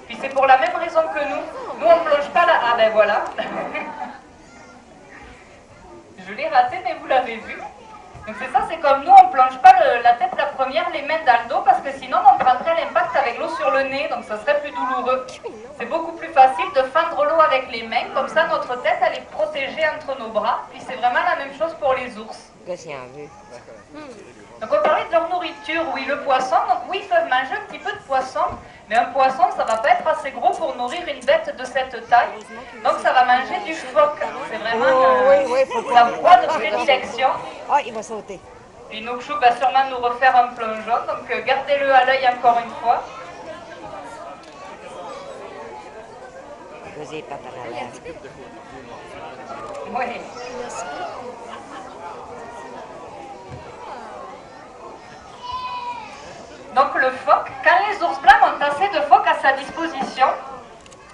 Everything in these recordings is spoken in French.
Puis c'est pour la même raison que nous. Nous, on ne plonge pas là. Ah ben voilà. Je l'ai raté, mais vous l'avez vu. Donc c'est ça, c'est comme nous, on ne plonge pas la tête la première, les mains dans le dos, parce que sinon on prendrait l'impact avec l'eau sur le nez, donc ça serait plus douloureux. C'est beaucoup plus facile de fendre l'eau avec les mains, comme ça notre tête elle est protégée entre nos bras, puis c'est vraiment la même chose pour les ours. Donc on parlait de leur nourriture, oui, le poisson, donc oui, ils peuvent manger un petit peu de poisson, mais un poisson, ça va pas être assez gros pour nourrir une bête de cette taille, donc ça va manger du phoque, c'est vraiment sa proie de prédilection. Oh, il va sauter. Puis Noukchou va sûrement nous refaire un plongeon, donc gardez-le à l'œil encore une fois. Così papà la leva. Oui. Donc le phoque, quand les ours blancs ont assez de phoques à sa disposition,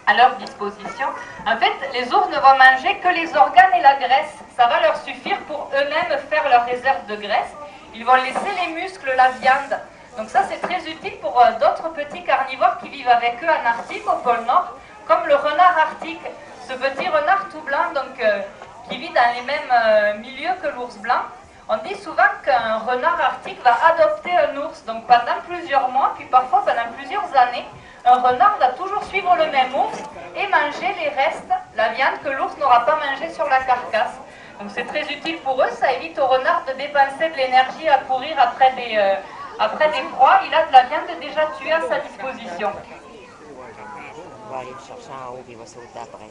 à leur disposition, en fait, les ours ne vont manger que les organes et la graisse. Ça va leur suffire pour eux-mêmes faire leur réserve de graisse. Ils vont laisser les muscles, la viande. Donc ça, c'est très utile pour d'autres petits carnivores qui vivent avec eux en Arctique, au pôle Nord, comme le renard arctique. Ce petit renard tout blanc, donc, qui vit dans les mêmes milieux que l'ours blanc. On dit souvent qu'un renard arctique va adopter un ours, donc pendant plusieurs mois, puis parfois pendant plusieurs années, un renard va toujours suivre le même ours et manger les restes, la viande que l'ours n'aura pas mangée sur la carcasse. Donc c'est très utile pour eux, ça évite au renard de dépenser de l'énergie à courir après des proies. Il a de la viande déjà tuée à sa disposition. On va aller le chercher en haut, puis il va sauter après.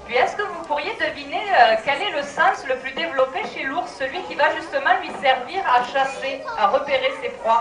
Puis est-ce que vous pourriez deviner quel est le sens le plus développé chez l'ours, celui qui va justement lui servir à chasser, à repérer ses proies?